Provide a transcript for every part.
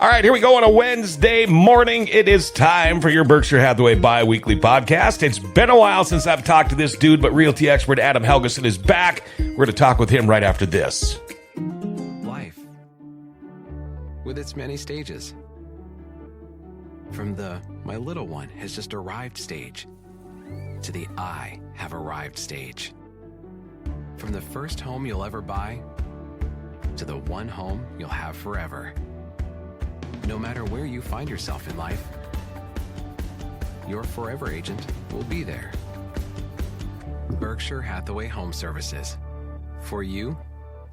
All right, here we go on a Wednesday morning. It is time for your Berkshire Hathaway bi-weekly podcast. It's been a while since I've talked to this dude, but realty expert Adam Helgeson is back. We're going to talk with him right after this. Life, with its many stages. From the "my little one has just arrived" stage to the "I have arrived" stage. From the first home you'll ever buy to the one home you'll have forever. No matter where you find yourself in life, your forever agent will be there. Berkshire Hathaway Home Services. For you,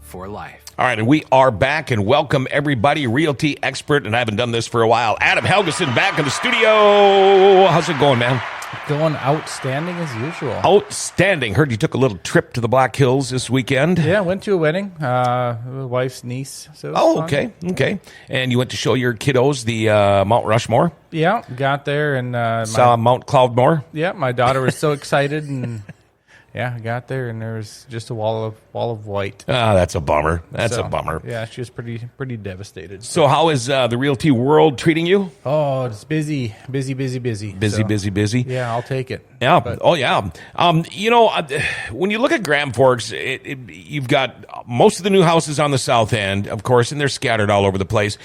for life. All right, and we are back, and welcome everybody, realty expert, and I haven't done this for a while, Adam Helgeson back in the studio. How's it going, man? Going outstanding as usual. Outstanding. Heard you took a little trip to the Black Hills this weekend. Yeah, went to a wedding, the wife's niece. So it was fun. Okay. And you went to show your kiddos the Mount Rushmore? Yeah, got there and saw Mount Cloudmore? Yeah, my daughter was so excited, and yeah, I got there and there was just a wall of white. Ah, that's a bummer. That's a bummer. Yeah, she was pretty devastated. So how is the realty world treating you? Oh, it's busy. Busy. Yeah, I'll take it. Yeah. But, When you look at Grand Forks, you've got most of the new houses on the south end, of course, and they're scattered all over the place.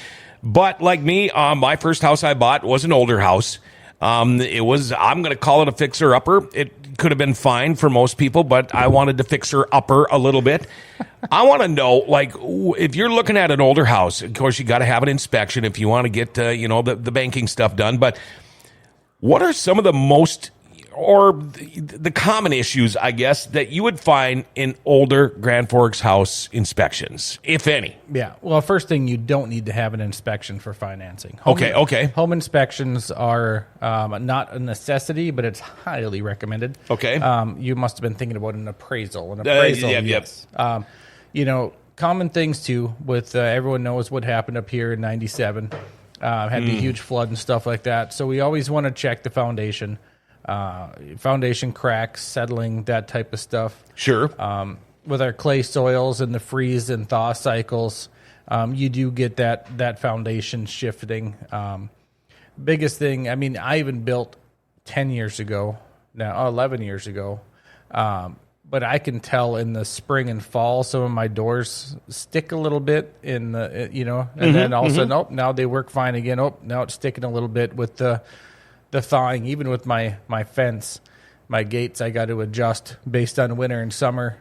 But like me, my first house I bought was an older house. I'm going to call it a fixer-upper. It could have been fine for most people, but I wanted to fixer-upper a little bit. I want to know, if you're looking at an older house, of course, you got to have an inspection if you want to get, the banking stuff done. But what are some of the most, or the common issues, I guess, that you would find in older Grand Forks house inspections, if any? Yeah. Well, first thing, you don't need to have an inspection for financing. Okay. Home inspections are not a necessity, but it's highly recommended. Okay. You must have been thinking about an appraisal. Yes. Common things too with everyone knows what happened up here in 97. Had the huge flood and stuff like that. So we always want to check the foundation. Foundation cracks, settling, that type of stuff. Sure. With our clay soils and the freeze and thaw cycles, you do get that foundation shifting. Biggest thing, I even built 10 years ago, now 11 years ago, but I can tell in the spring and fall some of my doors stick a little bit in the, and then all of a sudden, now they work fine again. Now it's sticking a little bit with the thawing. Even with my fence, my gates, I got to adjust based on winter and summer.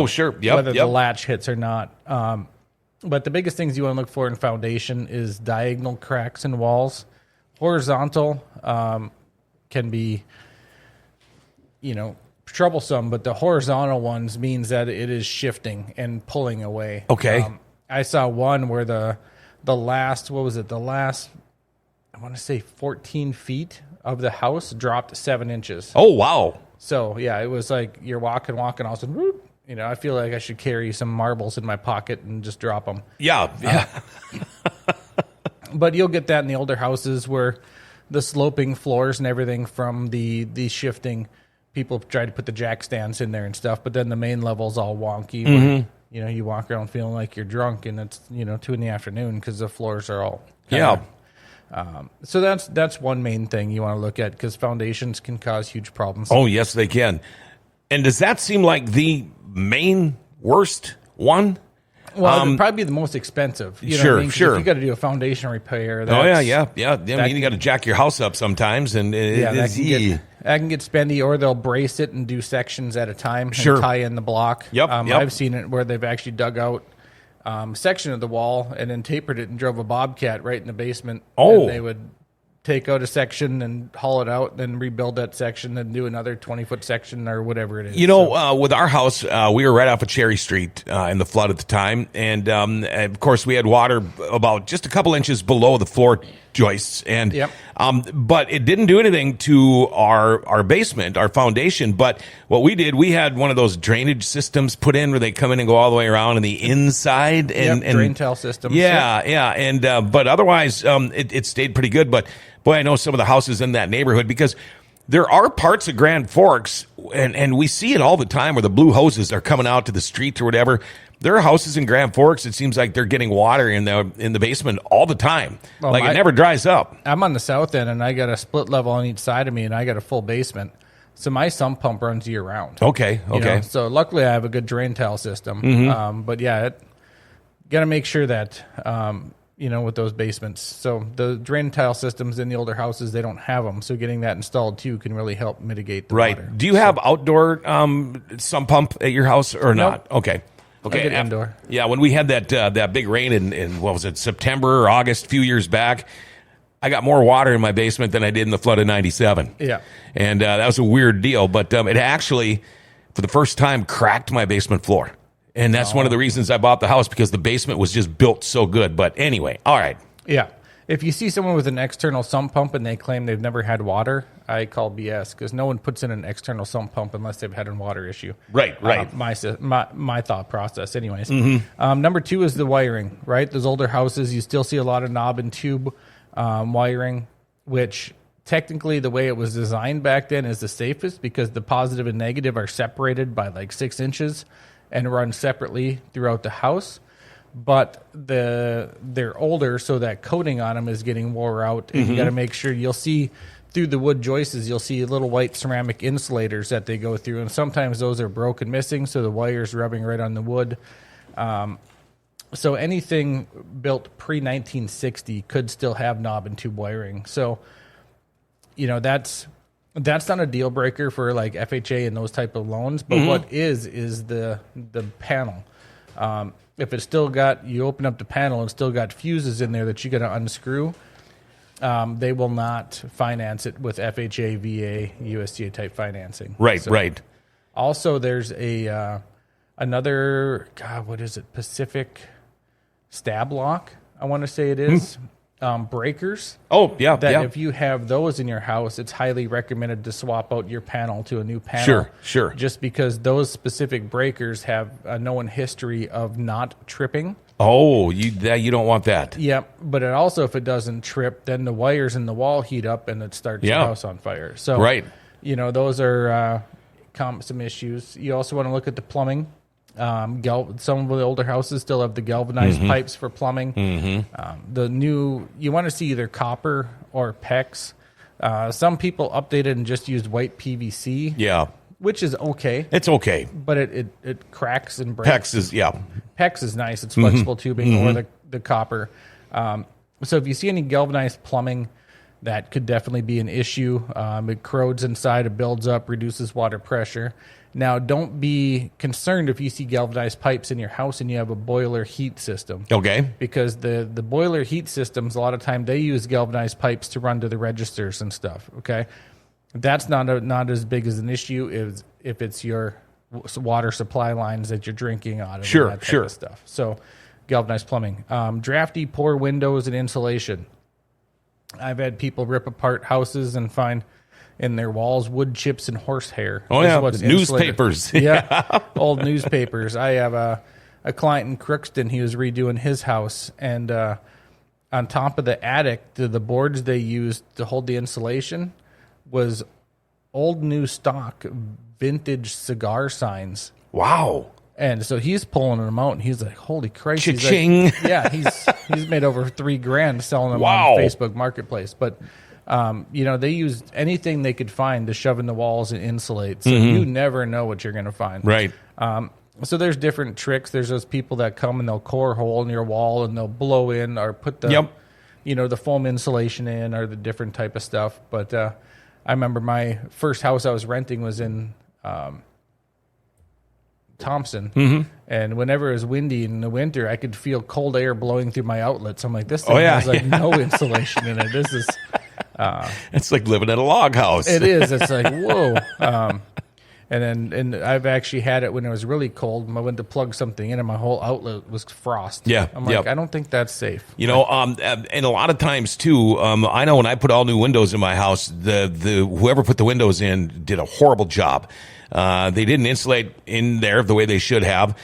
Sure. Yep. Whether the latch hits or not. But the biggest things you want to look for in foundation is diagonal cracks in walls. Horizontal can be, troublesome, but the horizontal ones means that it is shifting and pulling away. Okay. I saw one where the last, I want to say 14 feet of the house dropped 7 inches. Oh, wow. So, yeah, it was like you're walking, all of a sudden, whoop, I feel like I should carry some marbles in my pocket and just drop them. Yeah. But you'll get that in the older houses where the sloping floors and everything from the shifting, people try to put the jack stands in there and stuff, but then the main level's all wonky. Mm-hmm. Where, you walk around feeling like you're drunk and it's, 2 PM because the floors are all... So that's one main thing you want to look at because foundations can cause huge problems. Oh, yes, they can. And does that seem like the main worst one? Well, it'd probably be the most expensive. Sure. If you got to do a foundation repair. Yeah. You got to jack your house up sometimes, and that can get spendy, or they'll brace it and do sections at a time and tie in the block. Yep. I've seen it where they've actually dug out section of the wall and then tapered it and drove a bobcat right in the basement. Oh. And they would take out a section and haul it out, then rebuild that section and do another 20-foot section or whatever it is. With our house, we were right off of Cherry Street in the flood at the time. And, of course, we had water about just a couple inches below the floor joists. And but it didn't do anything to our basement, our foundation. But what we did, we had one of those drainage systems put in where they come in and go all the way around on the inside. And drain tile systems. Yeah. And but otherwise, it stayed pretty good. But boy, I know some of the houses in that neighborhood because There are parts of Grand Forks, and we see it all the time, where the blue hoses are coming out to the street or whatever. There are houses in Grand Forks. It seems like they're getting water in the basement all the time. Well, it never dries up. I'm on the south end, and I got a split level on each side of me, and I got a full basement. So my sump pump runs year round. Okay. You know, so luckily I have a good drain tile system. But yeah, got to make sure that, with those basements. So the drain tile systems in the older houses, they don't have them. So getting that installed too can really help mitigate the water. Do you have outdoor sump pump at your house or not? Nope. Okay. I get indoor. Yeah, when we had that big rain in what was it, September or August a few years back, I got more water in my basement than I did in the flood of 97. Yeah. And that was a weird deal, but it actually, for the first time, cracked my basement floor. And that's one of the reasons I bought the house, because the basement was just built so good. But anyway, all right. Yeah. If you see someone with an external sump pump and they claim they've never had water, I call BS, because no one puts in an external sump pump unless they've had a water issue. Right. My thought process, anyways. Number 2 is the wiring, right? Those older houses, you still see a lot of knob and tube wiring, which technically the way it was designed back then is the safest, because the positive and negative are separated by like 6 inches and run separately throughout the house. But they're older, so that coating on them is getting wore out, and you got to make sure. You'll see through the wood joists, you'll see little white ceramic insulators that they go through, and sometimes those are broken, missing, so the wire's rubbing right on the wood. So anything built pre-1960 could still have knob and tube wiring. So, that's not a deal breaker for like FHA and those type of loans. But what is the panel. If it's still got, you open up the panel and still got fuses in there that you got to unscrew, they will not finance it with FHA, VA, USDA type financing. Right. Also, there's another, what is it? Pacific Stab Lock, I want to say it is. Breakers. Oh, yeah. If you have those in your house, it's highly recommended to swap out your panel to a new panel. Sure. Just because those specific breakers have a known history of not tripping. Oh, you don't want that. Yep. But it also, if it doesn't trip, then the wires in the wall heat up and it starts your house on fire. So, those are some issues. You also want to look at the plumbing. Some of the older houses still have the galvanized pipes for plumbing. You want to see either copper or PEX. Some people updated and just used white PVC. Yeah. Which is okay. It's okay. But it cracks and breaks. PEX is nice. It's flexible tubing, or the copper. So if you see any galvanized plumbing, that could definitely be an issue. It corrodes inside, it builds up, reduces water pressure. Now, don't be concerned if you see galvanized pipes in your house and you have a boiler heat system. Okay. Because the boiler heat systems, a lot of time, they use galvanized pipes to run to the registers and stuff, okay? That's not as big as an issue if it's your water supply lines that you're drinking out of. Sure, and that type of stuff. So, galvanized plumbing. Drafty, poor windows and insulation. I've had people rip apart houses and find in their walls wood chips and horsehair. Oh, yeah, newspapers. Yeah, old newspapers. I have a client in Crookston. He was redoing his house, and on top of the attic, the boards they used to hold the insulation was old new stock vintage cigar signs. Wow. And so he's pulling them out, and he's like, "Holy Christ!" Cha-ching. He's like, he's made over $3,000 selling them on Facebook Marketplace. But they used anything they could find to shove in the walls and insulate. So you never know what you're going to find. Right. So there's different tricks. There's those people that come and they'll core a hole in your wall and they'll blow in or put the the foam insulation in or the different type of stuff. But I remember my first house I was renting was in Thompson, and whenever it was windy in the winter, I could feel cold air blowing through my outlets. I'm like, this thing has no insulation in it. This is it's like living in a log house. It is. It's like, whoa. And I've actually had it when it was really cold. I went to plug something in, and my whole outlet was frost. Yeah, I'm like, I don't think that's safe. And a lot of times too, I know when I put all new windows in my house, the whoever put the windows in did a horrible job. They didn't insulate in there the way they should have,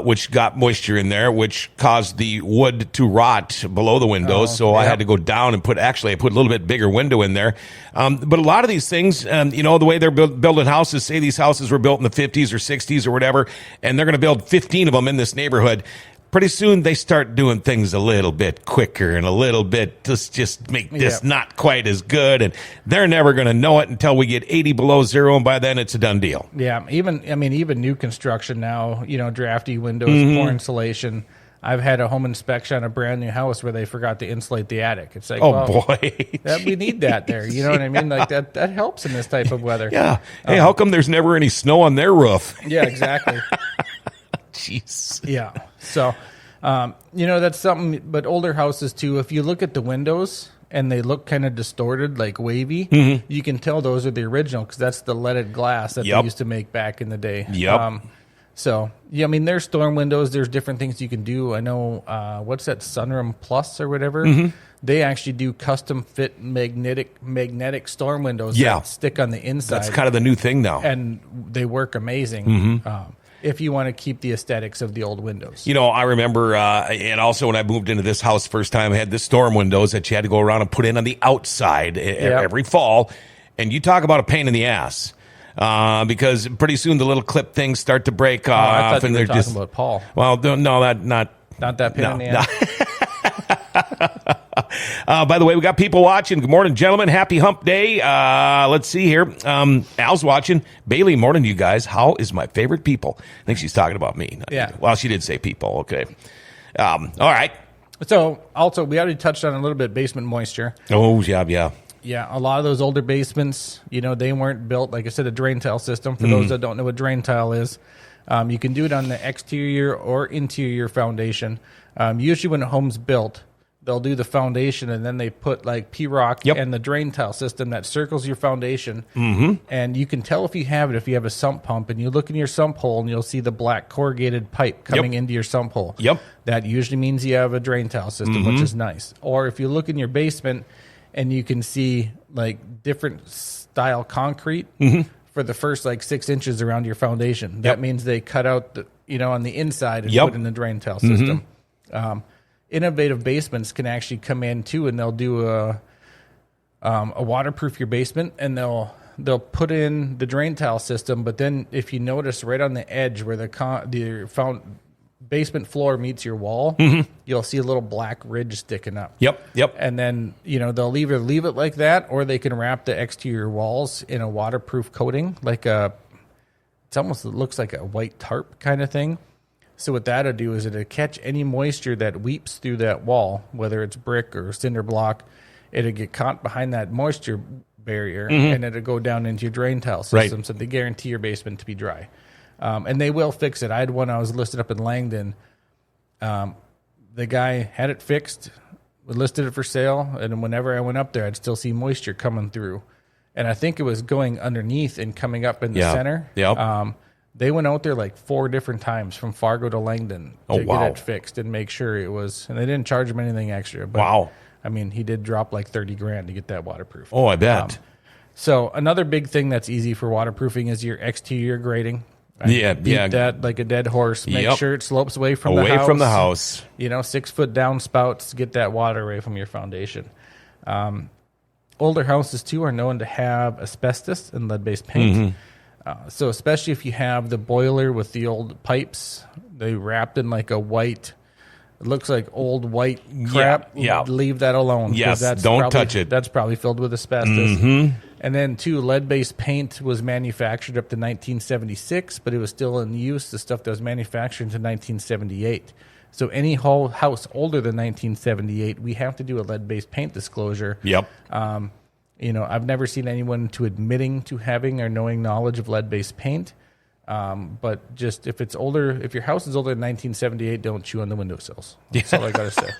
which got moisture in there, which caused the wood to rot below the windows. So I had to go down and I put a little bit bigger window in there. But a lot of these things, the way they're building houses, say these houses were built in the 50s or 60s or whatever, and they're going to build 15 of them in this neighborhood. Pretty soon they start doing things a little bit quicker and a little bit just make this not quite as good, and they're never going to know it until we get 80 below zero, and by then it's a done deal. Yeah, even new construction now, drafty windows, poor insulation. I've had a home inspection on a brand new house where they forgot to insulate the attic. It's like, boy, we need that there. You know what I mean? Like that helps in this type of weather. Yeah. Hey, how come there's never any snow on their roof? Yeah, exactly. Jeez. Yeah. So, that's something, but older houses too, if you look at the windows and they look kind of distorted, like wavy, you can tell those are the original because that's the leaded glass that they used to make back in the day. Yep. There's storm windows. There's different things you can do. I know, what's that, Sunroom Plus or whatever? They actually do custom fit magnetic storm windows that stick on the inside. That's kind of the new thing now. And they work amazing. If you want to keep the aesthetics of the old windows. I remember, and also when I moved into this house first time, I had the storm windows that you had to go around and put in on the outside every fall. And you talk about a pain in the ass. Because pretty soon the little clip things start to break off. I thought and you were they're talking about Paul. Well, no, not that pain in the ass. By the way, we got people watching. Good morning, gentlemen. Happy hump day. Let's see here. Al's watching. Bailey, morning to you guys. How is my favorite people? I think she's talking about me. Yeah. Well, she did say people. Okay. All right. So, also, we already touched on a little bit basement moisture. Oh, yeah. Yeah, a lot of those older basements, they weren't built, like I said, a drain tile system. For those that don't know what drain tile is, you can do it on the exterior or interior foundation. Usually when a home's built, they'll do the foundation and then they put like P-rock and the drain tile system that circles your foundation. And you can tell if you have it, if you have a sump pump, and you look in your sump hole and you'll see the black corrugated pipe coming into your sump hole. That usually means you have a drain tile system, which is nice. Or if you look in your basement and you can see like different style concrete for the first like 6 inches around your foundation, that means they cut out the, on the inside and put in the drain tile system. Innovative basements can actually come in too, and they'll do a waterproof your basement, and they'll put in the drain tile system. But then, if you notice, right on the edge where the basement floor meets your wall, you'll see a little black ridge sticking up. Yep. And then they'll either leave it like that, or they can wrap the exterior walls in a waterproof coating, it looks like a white tarp kind of thing. So what that'll do is it'll catch any moisture that weeps through that wall, whether it's brick or cinder block. It'll get caught behind that moisture barrier, and it'll go down into your drain tile system. So they guarantee your basement to be dry. And they will fix it. I had one I was listed up in Langdon. The guy had it fixed, listed it for sale, and whenever I went up there, I'd still see moisture coming through. And I think it was going underneath and coming up in the center. They went out there like 4 different times from Fargo to Langdon to get it fixed and make sure it was. And they didn't charge him anything extra. But, I mean, he did drop like $30,000 to get that waterproof. Oh, I bet. So another big thing that's easy for waterproofing is your exterior grading. Beat that like a dead horse. Make sure it slopes away from the house. Away from the house. 6-foot downspouts to get that water away from your foundation. Older houses, too, are known to have asbestos and lead-based paint. So especially if you have the boiler with the old pipes, they wrapped in like a white, it looks like old white crap. Leave that alone. Yes, don't touch it. That's probably filled with asbestos. And then, too, lead-based paint was manufactured up to 1976, but it was still in use, the stuff that was manufactured into 1978. So any whole house older than 1978, we have to do a lead-based paint disclosure. I've never seen anyone to admitting to having or knowing knowledge of lead-based paint. But just if it's older, if your house is older than 1978, don't chew on the windowsills. That's all I got to say.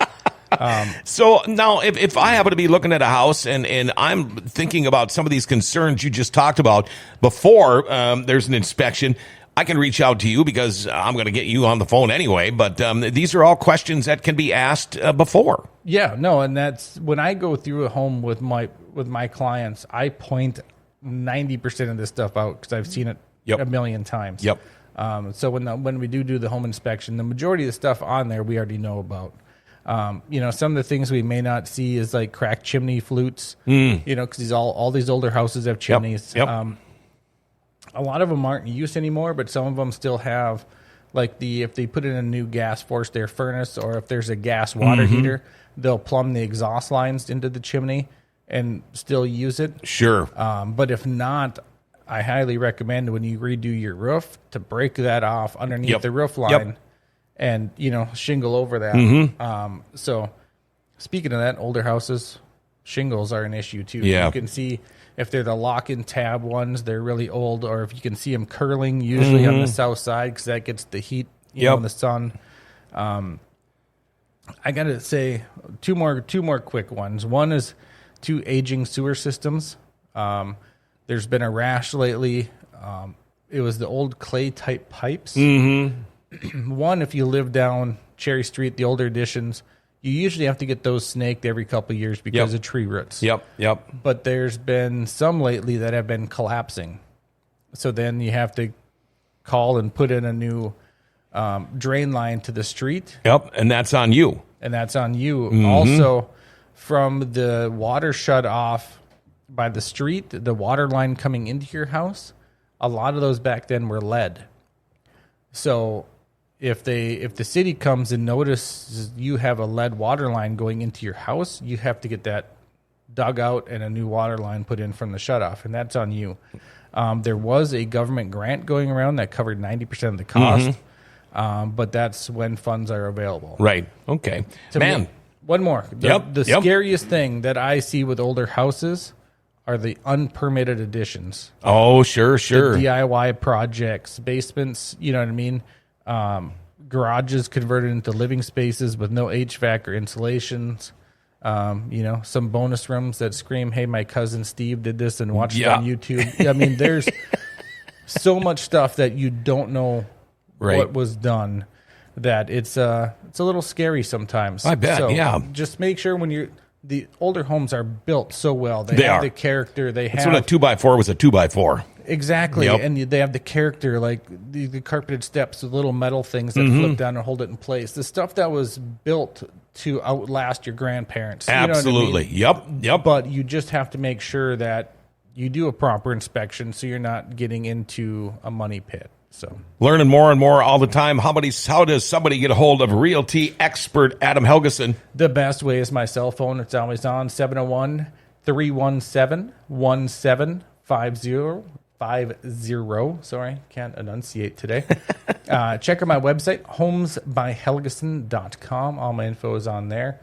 So now if I happen to be looking at a house and I'm thinking about some of these concerns you just talked about before there's an inspection, I can reach out to you because I'm going to get you on the phone anyway. But these are all questions that can be asked before. Yeah, no, and that's when I go through a home with my clients, I point 90% of this stuff out because I've seen it Yep. a million times. Yep. So when we do the home inspection, the majority of the stuff on there we already know about. Some of the things we may not see is like cracked chimney flutes. Because all these older houses have chimneys. Yep. A lot of them aren't in use anymore, but some of them still have, like if they put in a new gas forced air furnace, or if there's a gas water heater, they'll plumb the exhaust lines into the chimney and still use it. Sure. But if not, I highly recommend when you redo your roof to break that off underneath the roof line and, shingle over that. So speaking of that, older houses, shingles are an issue too. Yeah. You can see if they're the lock-in tab ones, they're really old, or if you can see them curling, usually on the south side, because that gets the heat, in the sun. I got to say two more quick ones. One is two aging sewer systems. There's been a rash lately. It was the old clay-type pipes. One, if you live down Cherry Street, the older editions, you usually have to get those snaked every couple of years because of tree roots. Yep. But there's been some lately that have been collapsing. So then you have to call and put in a new drain line to the street. Yep, and that's on you. And that's on you. Also, from the water shut off by the street, the water line coming into your house, a lot of those back then were lead. So if the city comes and notices you have a lead water line going into your house, you have to get that dug out and a new water line put in from the shutoff, and that's on you. There was a government grant going around that covered 90% of the cost, but that's when funds are available. Right. Okay. Me, one more. The Yep. scariest thing that I see with older houses are the unpermitted additions. Oh, sure. The DIY projects, basements, you know what I mean? Garages converted into living spaces with no HVAC or insulations. Some bonus rooms that scream, "Hey, my cousin Steve did this," and watched it on YouTube. I mean, there's so much stuff that you don't know what was done that it's a little scary sometimes. I bet. So just make sure when the older homes are built so well. They have the character. That's when a 2x4 was a 2x4. Exactly, and they have the character, like the carpeted steps, the little metal things that flip down and hold it in place. The stuff that was built to outlast your grandparents. Absolutely. You know what I mean? Yep. But you just have to make sure that you do a proper inspection so you're not getting into a money pit. So learning more and more all the time. How does somebody get a hold of realty expert Adam Helgeson? The best way is my cell phone. It's always on, 701-317-1750. Sorry, can't enunciate today. Check out my website, homesbyhelgeson.com. All my info is on there.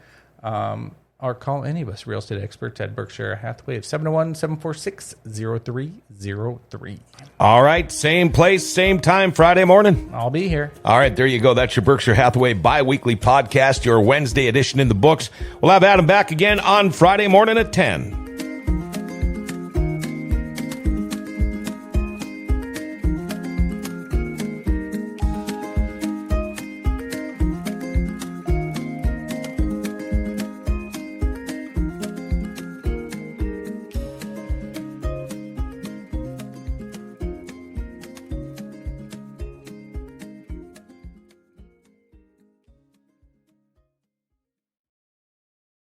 Or call any of us real estate experts at Berkshire Hathaway at 701-746-0303. All right, same place, same time, Friday morning. I'll be here. All right, there you go. That's your Berkshire Hathaway bi-weekly podcast, your Wednesday edition in the books. We'll have Adam back again on Friday morning at 10.